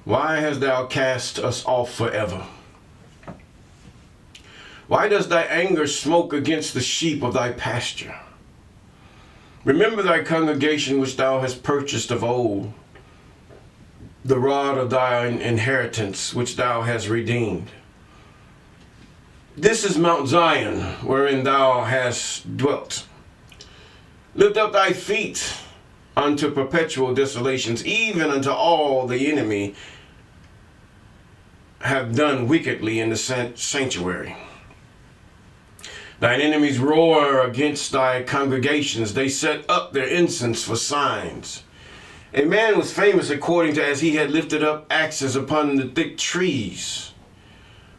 Why hast thou cast us off forever? Why does thy anger smoke against the sheep of thy pasture? Remember thy congregation which thou hast purchased of old, the rod of thine inheritance which thou hast redeemed. This is Mount Zion, wherein thou hast dwelt. Lift up thy feet unto perpetual desolations, even unto all the enemy have done wickedly in the sanctuary. Thine enemies roar against thy congregations. They set up their incense for signs. A man was famous according to as he had lifted up axes upon the thick trees.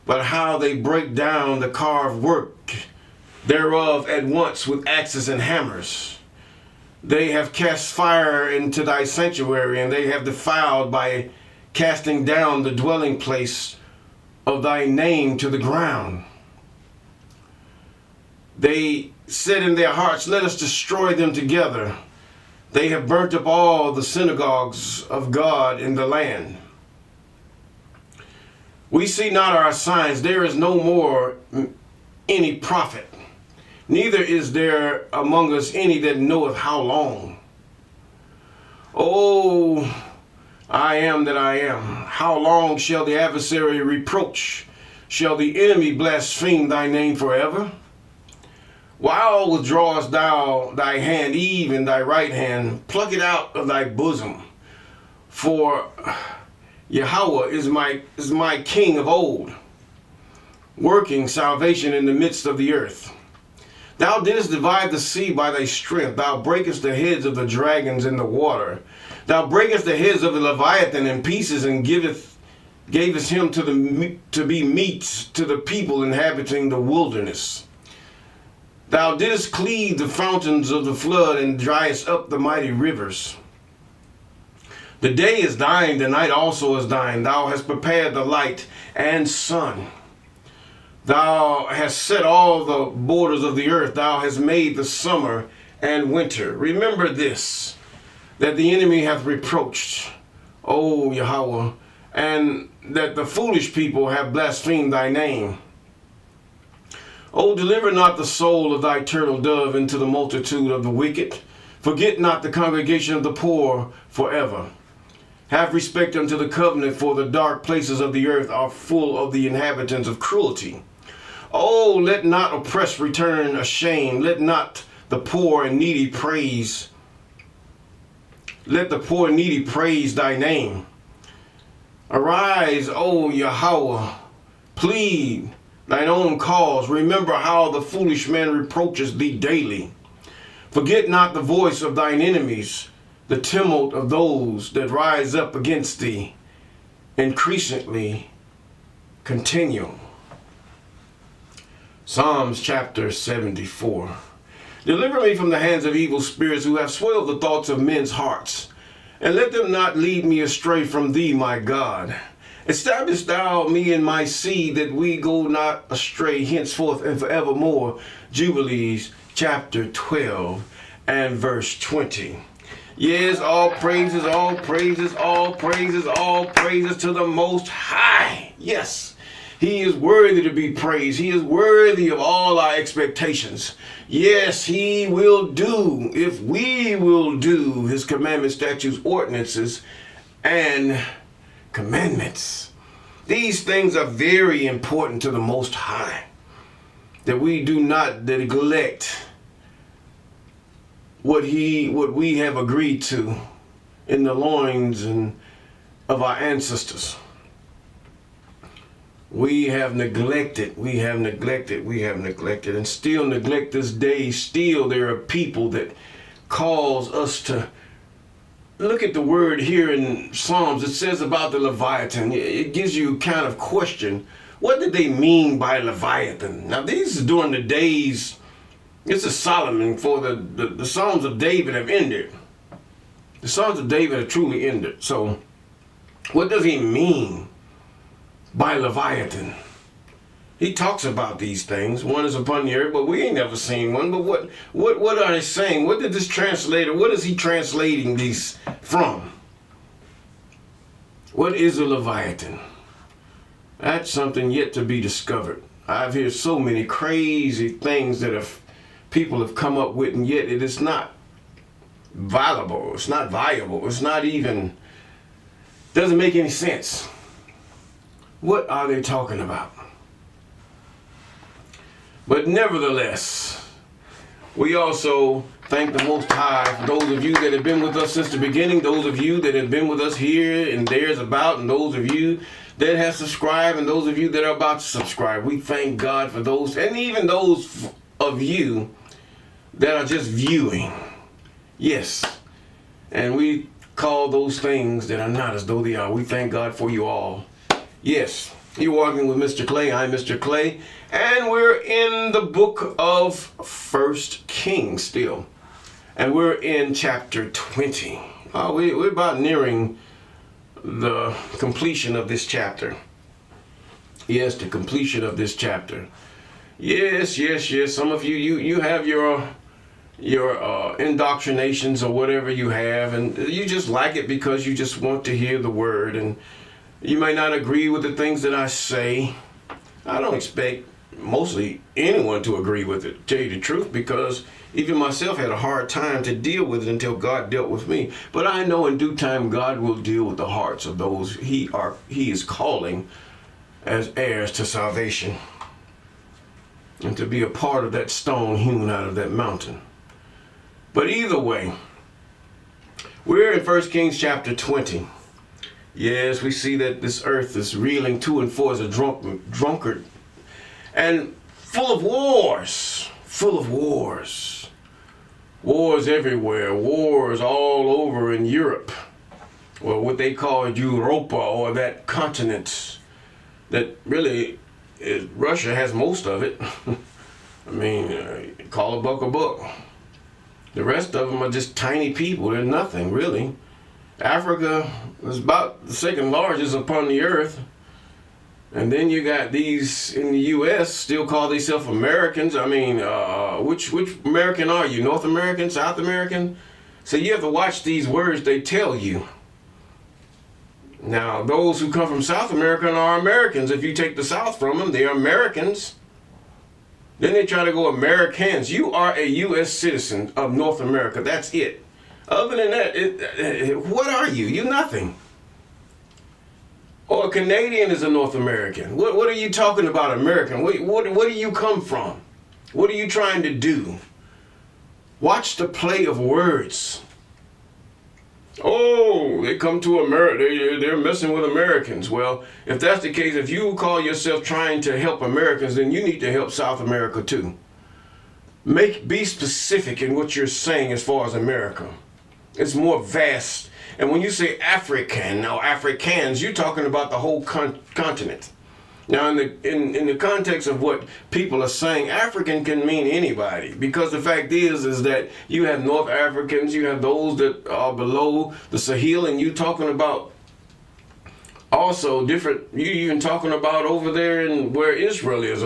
But how they break down the carved work thereof at once with axes and hammers. They have cast fire into thy sanctuary, and they have defiled by casting down the dwelling place of thy name to the ground. They said in their hearts, let us destroy them together. They have burnt up all the synagogues of God in the land. We see not our signs. There is no more any prophet. Neither is there among us any that knoweth how long. Oh, I am that I am. How long shall the adversary reproach? Shall the enemy blaspheme thy name forever? Why withdrawest thou thy hand, even thy right hand? Pluck it out of thy bosom. For Yahweh is my king of old, working salvation in the midst of the earth. Thou didst divide the sea by thy strength. Thou breakest the heads of the dragons in the water. Thou breakest the heads of the Leviathan in pieces, and gavest him to be meat to the people inhabiting the wilderness. Thou didst cleave the fountains of the flood, and driest up the mighty rivers. The day is thine, the night also is thine. Thou hast prepared the light and sun. Thou hast set all the borders of the earth. Thou hast made the summer and winter. Remember this, that the enemy hath reproached, O Yahweh, and that the foolish people have blasphemed thy name. O deliver not the soul of thy turtle dove into the multitude of the wicked. Forget not the congregation of the poor forever. Have respect unto the covenant, for the dark places of the earth are full of the inhabitants of cruelty. Oh, let not oppressed return ashamed. Let not the poor and needy praise. Let the poor and needy praise thy name. Arise, O Yahweh, plead thine own cause. Remember how the foolish man reproaches thee daily. Forget not the voice of thine enemies, the tumult of those that rise up against thee. Increasingly continue. Psalms chapter 74. Deliver me from the hands of evil spirits who have spoiled the thoughts of men's hearts, and let them not lead me astray from thee, my God. Establish thou me and my seed, that we go not astray henceforth and forevermore. Jubilees chapter 12 and verse 20. Yes, all praises, all praises, all praises, all praises to the Most High. Yes, he is worthy to be praised. He is worthy of all our expectations. Yes, he will do, if we will do his commandments, statutes, ordinances, and commandments. These things are very important to the Most High, that we do not neglect what we have agreed to in the loins of our ancestors. We have neglected, and still neglect this day. Still there are people that cause us to look at the word here in Psalms. It says about the Leviathan. It gives you kind of question. What did they mean by Leviathan? Now these are during the days, this is Solomon, for the Psalms of David have ended. The Psalms of David have truly ended. So what does he mean by Leviathan? He talks about these things. One is upon the earth, but we ain't never seen one. But what are they saying? What did this translator, what is he translating these from? What is a Leviathan? That's something yet to be discovered. I've heard so many crazy things that people have come up with, and yet it is not viable. It's not viable. It's not even, doesn't make any sense. What are they talking about? But nevertheless, we also thank the Most High for those of you that have been with us since the beginning, those of you that have been with us here and there's about, and those of you that have subscribed, and those of you that are about to subscribe. We thank God for those, and even those of you that are just viewing. Yes. And we call those things that are not as though they are. We thank God for you all. Yes. You're walking with Mr. Clay. I'm Mr. Clay. And we're in the book of 1 Kings still. And we're in chapter 20. We're about nearing the completion of this chapter. Yes, the completion of this chapter. Yes. Some of you have your indoctrinations or whatever you have, and you just like it because you just want to hear the word, and you may not agree with the things that I say. I don't expect mostly anyone to agree with it, to tell you the truth, because even myself had a hard time to deal with it until God dealt with me. But I know in due time God will deal with the hearts of those he is calling as heirs to salvation, and to be a part of that stone hewn out of that mountain. But either way, we're in 1 Kings chapter 20. Yes, we see that this earth is reeling to and fro as a drunkard, and full of wars, wars everywhere, wars all over in Europe, or what they call Europa, or that continent that really is, Russia has most of it. I mean, call a buck a buck. The rest of them are just tiny people. They're nothing, really. Africa is about the second largest upon the earth. And then you got these in the U.S. still call themselves Americans. I mean, which American are you? North American? South American? So you have to watch these words they tell you. Now, those who come from South America are Americans. If you take the South from them, they are Americans. Then they try to go Americans. You are a U.S. citizen of North America. That's it. Other than that, what are you? You're nothing. Or a Canadian is a North American. What are you talking about, American? Where do you come from? What are you trying to do? Watch the play of words. Oh, they come to America. They're messing with Americans. Well, if that's the case, if you call yourself trying to help Americans, then you need to help South America too. Be specific in what you're saying as far as America. It's more vast. And when you say African or Africans, you're talking about the whole continent. Now, in the context of what people are saying, African can mean anybody, because the fact is that you have North Africans, you have those that are below the Sahel, and you talking about also different. You even talking about over there in where Israel is,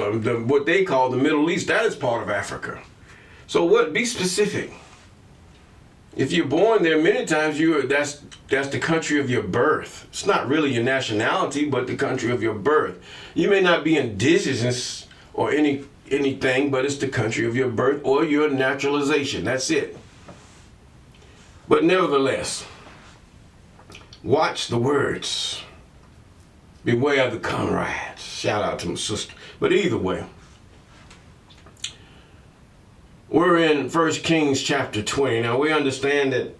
what they call the Middle East. That is part of Africa. So be specific. If you're born there, many times that's the country of your birth. It's not really your nationality, but the country of your birth. You may not be indigenous or anything, but it's the country of your birth or your naturalization. That's it. But nevertheless, watch the words. Beware of the comrades. Shout out to my sister. But either way, we're in 1 Kings chapter 20. Now we understand that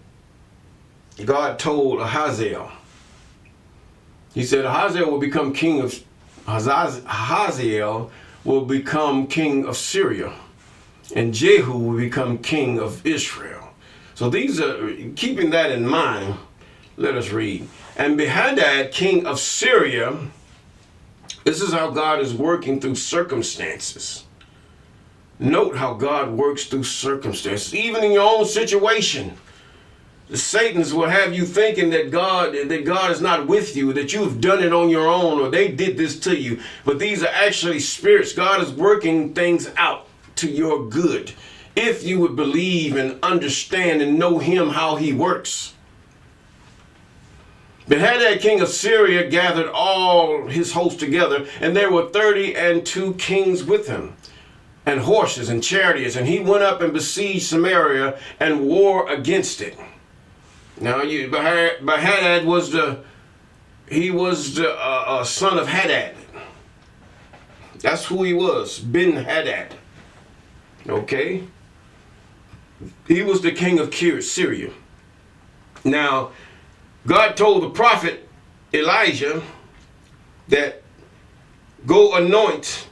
God told Ahaziel. He said Ahaziel will become king of Ahaziel will become king of Syria, and Jehu will become king of Israel. So these are, keeping that in mind, let us read. And Benhadad, king of Syria, this is how God is working through circumstances. Note how God works through circumstances, even in your own situation. The Satans will have you thinking that God is not with you, that you've done it on your own, or they did this to you. But these are actually spirits. God is working things out to your good, if you would believe and understand and know him, how he works. Benhadad, king of Syria, gathered all his host together, and there were 32 kings with him, and horses and chariots, and he went up and besieged Samaria and war against it. Now, Benhadad was the son of Hadad. That's who he was, Ben-Hadad. Okay? He was the king of Syria. Now, God told the prophet Elijah that go anoint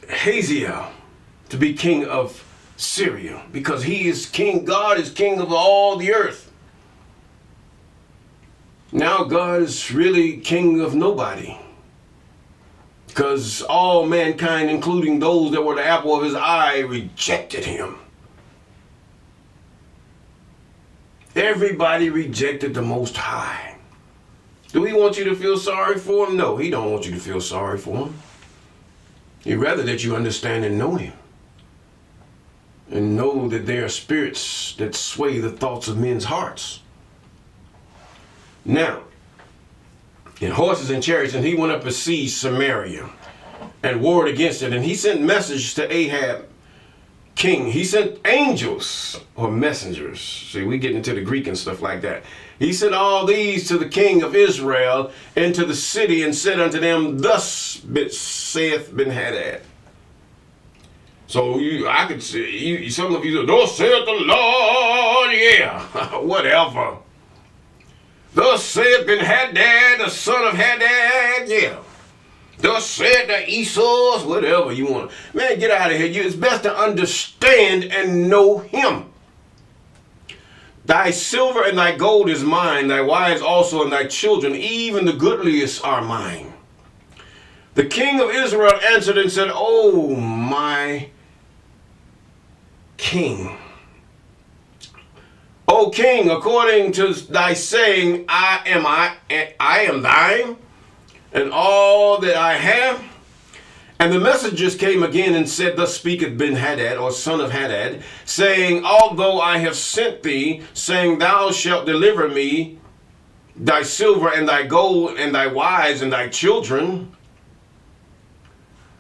Hazael to be king of Syria, because he is king. God is king of all the earth. Now God is really king of nobody, because all mankind, including those that were the apple of his eye, rejected him. Everybody rejected the Most High. Do he want you to feel sorry for him? No, he don't want you to feel sorry for him. He'd rather that you understand and know him, and know that there are spirits that sway the thoughts of men's hearts. Now, in horses and chariots, and he went up and besieged Samaria and warred against it, and he sent message to Ahab, king. He sent angels or messengers. See, we get into the Greek and stuff like that. He sent all these to the king of Israel into the city and said unto them, thus saith Ben-Hadad. So I could see, some of you say, thus saith the Lord, yeah, whatever. Thus saith Ben-Hadad, the son of Hadad, yeah. Thus said the Esau's, whatever you want. Man, get out of here. It's best to understand and know him. Thy silver and thy gold is mine, thy wives also and thy children, even the goodliest are mine. The king of Israel answered and said, O my king, O king, according to thy saying, I am thine, and all that I have. And the messengers came again and said, thus speaketh Ben-Hadad, or son of Hadad, saying, although I have sent thee, saying, thou shalt deliver me thy silver and thy gold and thy wives and thy children.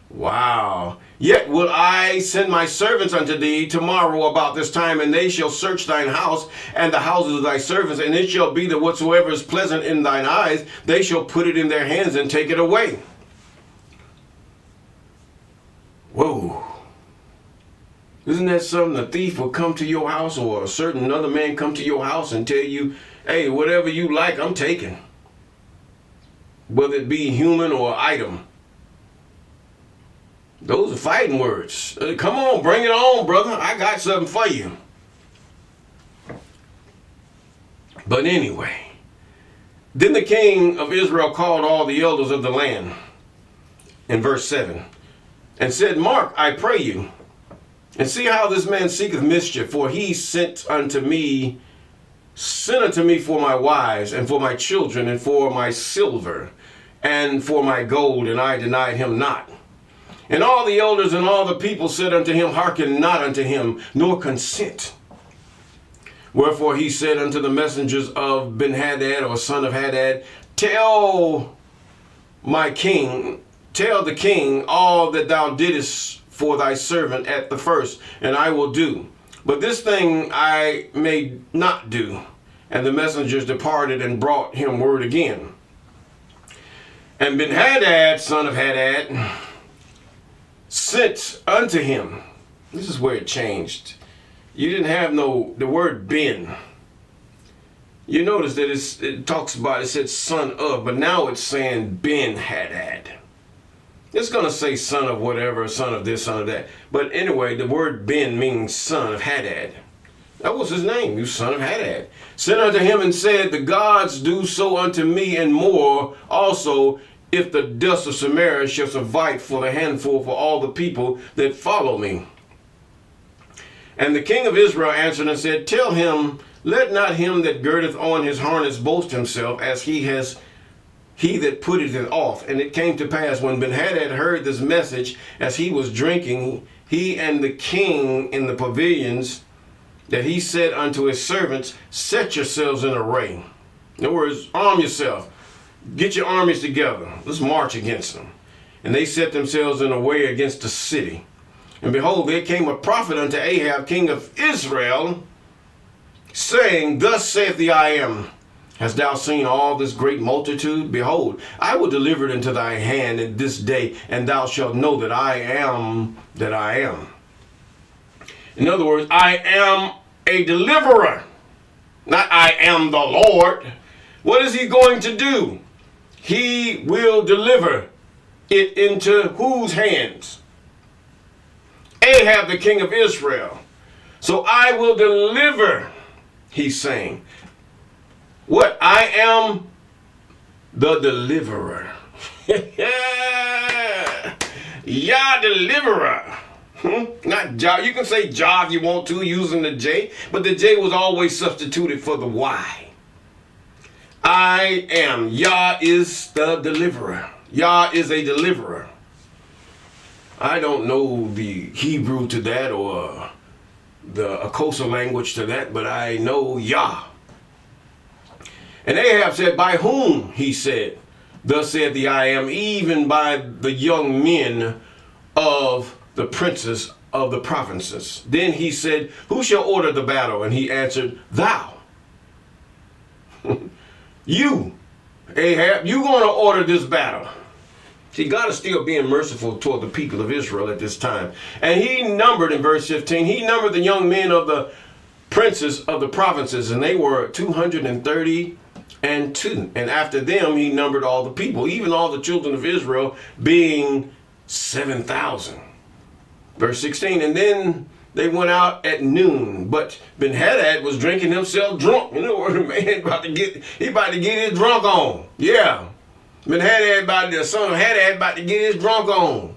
Wow. Yet will I send my servants unto thee tomorrow about this time, and they shall search thine house and the houses of thy servants, and it shall be that whatsoever is pleasant in thine eyes, they shall put it in their hands and take it away. Whoa. Isn't that something? A thief will come to your house, or a certain another man come to your house and tell you, hey, whatever you like, I'm taking. Whether it be human or item. Those are fighting words. Come on, bring it on, brother. I got something for you. But anyway, then the king of Israel called all the elders of the land, in verse 7, and said, mark, I pray you, and see how this man seeketh mischief, for he sent unto me for my wives, and for my children, and for my silver, and for my gold, and I denied him not. And all the elders and all the people said unto him, hearken not unto him, nor consent. Wherefore he said unto the messengers of Ben-Hadad, or son of Hadad, tell the king all that thou didst for thy servant at the first, and I will do. But this thing I may not do. And the messengers departed and brought him word again. And Ben-Hadad, son of Hadad, sent unto him. This is where it changed. You didn't have the word Ben. You notice that it talks about, it said son of, but now it's saying Ben-Hadad. It's going to say son of whatever, son of this, son of that. But anyway, the word Ben means son of Hadad. That was his name, you son of Hadad. Sent unto him and said, the gods do so unto me and more also, if the dust of Samaria shall suffice for the handful for all the people that follow me. And the king of Israel answered and said, tell him, let not him that girdeth on his harness boast himself, as he that putteth it off. And it came to pass, when Ben-Hadad heard this message, as he was drinking, he and the king in the pavilions, that he said unto his servants, set yourselves in array. In other words, arm yourself. Get your armies together. Let's march against them. And they set themselves in a way against the city. And behold, there came a prophet unto Ahab, king of Israel, saying, Thus saith the I am, Hast thou seen all this great multitude? Behold, I will deliver it into thy hand in this day, and thou shalt know that I am that I am. In other words, I am a deliverer, not I am the Lord. What is he going to do? He will deliver it into whose hands? Ahab, the king of Israel. So I will deliver, he's saying. What? I am the deliverer. Yah deliverer. Not Jah. You can say Jah if you want to using the J, but the J was always substituted for the Y. I am. Yah is the deliverer. Yah is a deliverer. I don't know the Hebrew to that or the Akosa language to that, but I know Yah. And Ahab said, By whom? He said, Thus said the I am, even by the young men of the princes of the provinces. Then he said, Who shall order the battle? And he answered, Thou. You, Ahab, you going to order this battle. See, God is still being merciful toward the people of Israel at this time. And he numbered, in verse 15, he numbered the young men of the princes of the provinces, and they were 232. And after them, he numbered all the people, even all the children of Israel, being 7,000. Verse 16, and then they went out at noon, but Ben-Hadad was drinking himself drunk. You know what the man about to get his drunk on. Yeah. Ben-Hadad, the son of Hadad, about to get his drunk on.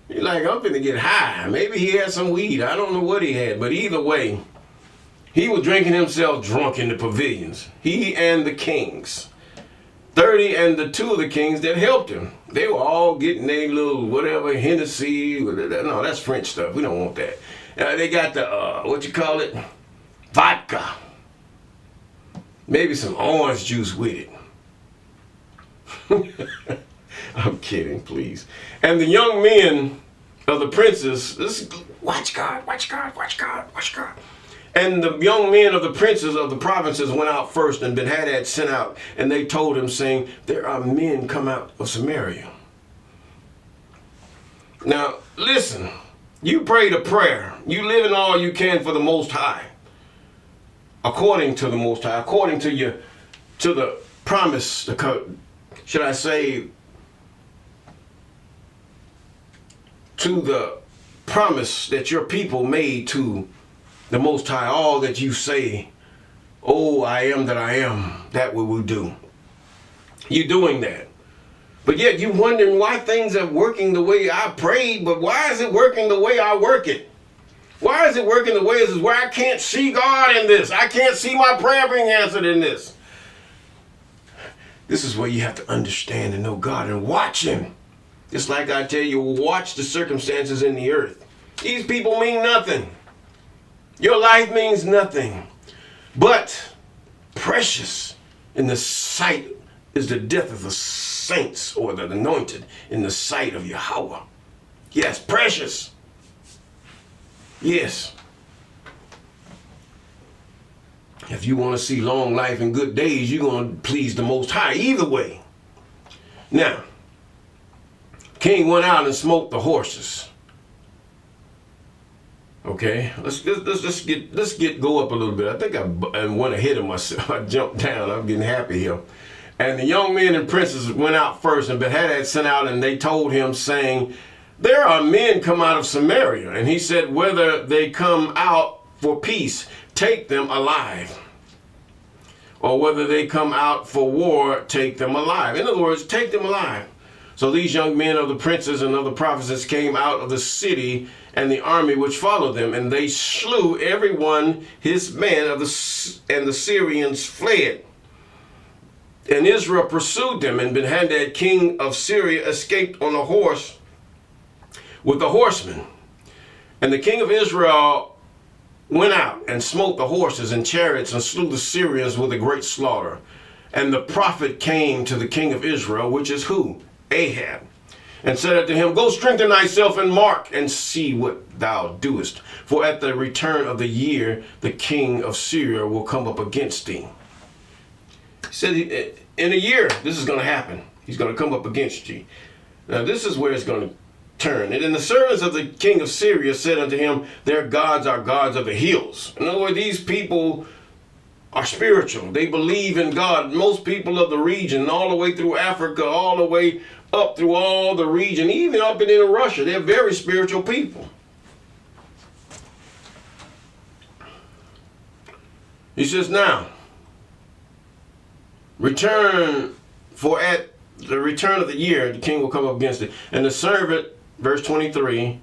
He's like, I'm finna get high. Maybe he had some weed. I don't know what he had, but either way, he was drinking himself drunk in the pavilions. He and the kings. 30 and the two of the kings that helped him. They were all getting their little whatever, Hennessy. No, that's French stuff. We don't want that. They got the, vodka. Maybe some orange juice with it. I'm kidding, please. And the young men of the princes, watch God. And the young men of the princes of the provinces went out first, and Ben-Hadad sent out, and they told him, saying, There are men come out of Samaria. Now, listen, you prayed a prayer. You live in all you can for the Most High. According to the Most High, according to the promise, should I say, to the promise that your people made to the Most High, all that you say, oh, I am that I am, that we will do. You're doing that. But yet you're wondering why things are working the way I prayed, but why is it working the way I work it? Why is it working the way it is where I can't see God in this? I can't see my prayer being answered in this. This is where you have to understand and know God and watch Him. Just like I tell you, watch the circumstances in the earth. These people mean nothing. Your life means nothing. But precious in the sight is the death of the saints or the anointed in the sight of Yahweh. Yes, precious. Yes. If you want to see long life and good days, you're going to please the Most High either way. Now, king went out and smote the horses. Okay, let's go up a little bit. I think I went ahead of myself. I jumped down. I'm getting happy here. And the young men and princes went out first, and Ben-Hadad sent out, and they told him, saying, There are men come out of Samaria. And he said, Whether they come out for peace, take them alive. Or whether they come out for war, take them alive. In other words, take them alive. So these young men of the princes and of the prophets came out of the city and the army which followed them, and they slew every one his man and the Syrians fled. And Israel pursued them, and Ben-Hadad, king of Syria, escaped on a horse with the horsemen. And the king of Israel went out and smote the horses and chariots and slew the Syrians with a great slaughter. And the prophet came to the king of Israel, which is who? Ahab, and said unto him, Go strengthen thyself and mark, and see what thou doest. For at the return of the year, the king of Syria will come up against thee. He said, in a year, this is going to happen. He's going to come up against you. Now, this is where it's going to turn. And then the servants of the king of Syria said unto him, Their gods are gods of the hills. In other words, these people are spiritual. They believe in God. Most people of the region, all the way through Africa, all the way up through all the region, even up and into Russia, they're very spiritual people. He says, Now, return, for at the return of the year, the king will come up against it. And the servant, verse 23,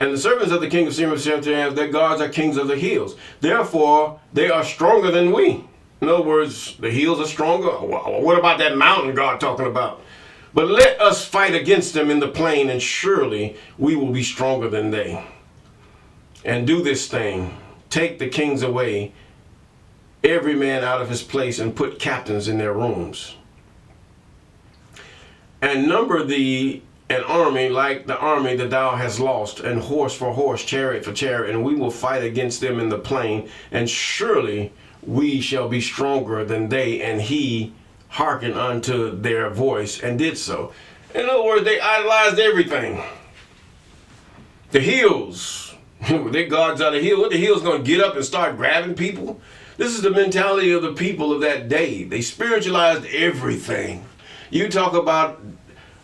and the servants of the king of Syria said to him, Their gods are kings of the hills. Therefore, they are stronger than we. In other words, the hills are stronger. What about that mountain God talking about? But let us fight against them in the plain, and surely we will be stronger than they. And do this thing, take the kings away, every man out of his place, and put captains in their rooms. And number thee an army like the army that thou hast lost, and horse for horse, chariot for chariot, and we will fight against them in the plain, and surely we shall be stronger than they. And he hearkened unto their voice and did so. In other words, they idolized everything. The hills, their gods are the hills. What, the hills going to get up and start grabbing people? This is the mentality of the people of that day. They spiritualized everything. You talk about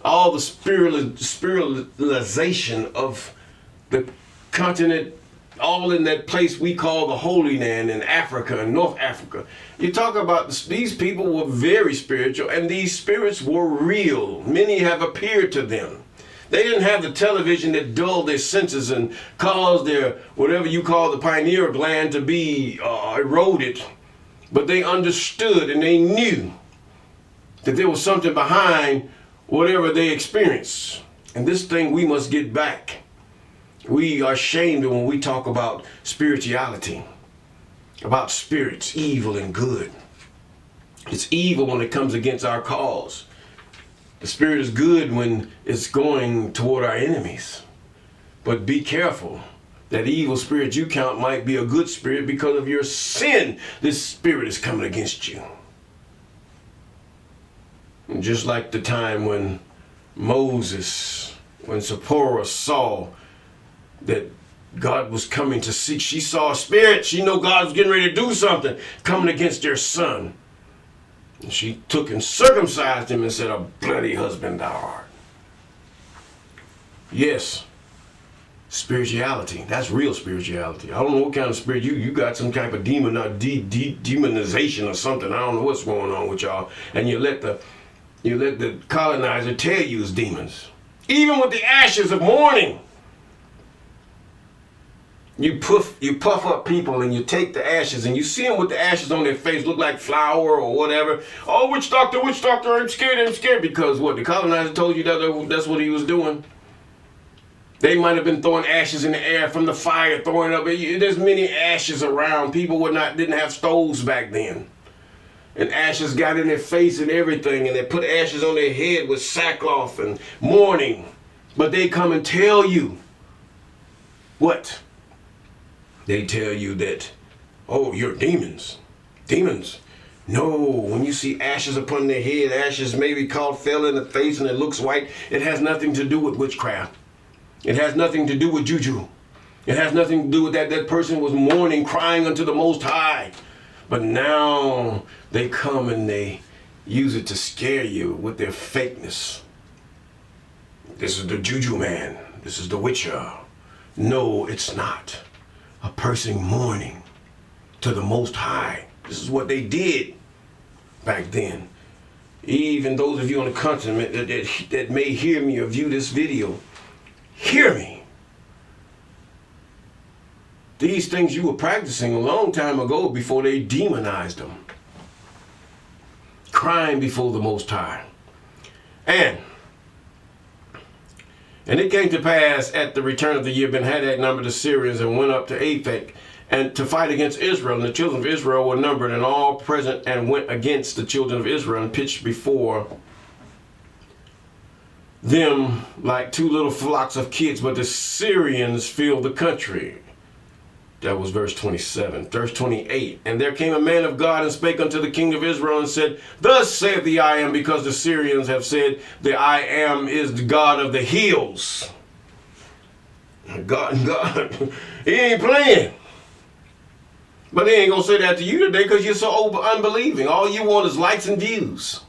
all the spiritualization of the continent, all in that place we call the Holy Land in Africa and North Africa. You talk about these people were very spiritual, and these spirits were real. Many have appeared to them. They didn't have the television that dulled their senses and caused their, whatever you call the pineal gland, to be eroded. But they understood and they knew that there was something behind whatever they experienced. And this thing we must get back. We are ashamed when we talk about spirituality, about spirits, evil and good. It's evil when it comes against our cause. The spirit is good when it's going toward our enemies. But be careful. That evil spirit you count might be a good spirit because of your sin. This spirit is coming against you. And just like the time when Moses, when Zipporah saw that God was coming to seek, she saw a spirit. She knew God was getting ready to do something coming against their son. And she took and circumcised him and said, A bloody husband thou art. Yes, spirituality. That's real spirituality. I don't know what kind of spirit you got, some type of demon, demonization or something. I don't know what's going on with y'all. And you let the colonizer tell you it's demons. Even with the ashes of mourning. You puff up people and you take the ashes and you see them with the ashes on their face, look like flour or whatever. Oh, witch doctor, I'm scared. Because what, the colonizer told you that's what he was doing? They might have been throwing ashes in the air from the fire, throwing up. There's many ashes around. People didn't have stoves back then. And ashes got in their face and everything, and they put ashes on their head with sackcloth and mourning. But they come and tell you what? They tell you that, oh, you're demons. Demons. No, when you see ashes upon their head, ashes maybe fell in the face and it looks white, it has nothing to do with witchcraft. It has nothing to do with juju. It has nothing to do with that person was mourning, crying unto the Most High. But now they come and they use it to scare you with their fakeness. This is the juju man. This is the witcher. No, it's not. A person mourning to the Most High. This is what they did back then. Even those of you on the continent that may hear me or view this video, hear me. These things you were practicing a long time ago before they demonized them. Crying before the Most High. And it came to pass at the return of the year, Ben-Hadad numbered the Syrians and went up to Aphek and to fight against Israel. And the children of Israel were numbered and all present and went against the children of Israel and pitched before them like two little flocks of kids. But the Syrians filled the country. That was verse 27. Verse 28. And there came a man of God and spake unto the king of Israel and said, Thus saith the I am, because the Syrians have said, the I am is the God of the hills. God, he ain't playing. But he ain't going to say that to you today because you're so unbelieving. All you want is likes and views.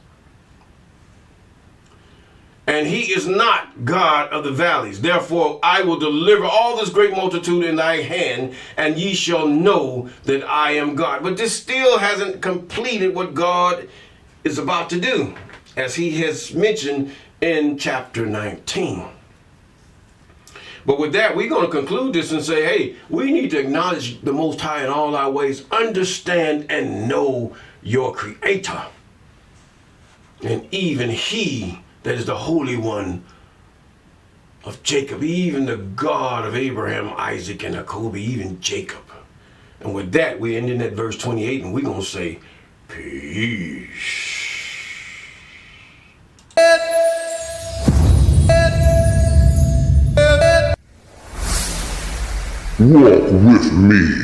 And he is not God of the valleys. Therefore, I will deliver all this great multitude in thy hand, and ye shall know that I am God. But this still hasn't completed what God is about to do, as he has mentioned in chapter 19. But with that, we're going to conclude this and say, hey, we need to acknowledge the Most High in all our ways. Understand and know your Creator. And even he that is the Holy One of Jacob, even the God of Abraham, Isaac, and Jacob, even Jacob. And with that, we're ending at verse 28, and we're going to say, peace. Walk with me.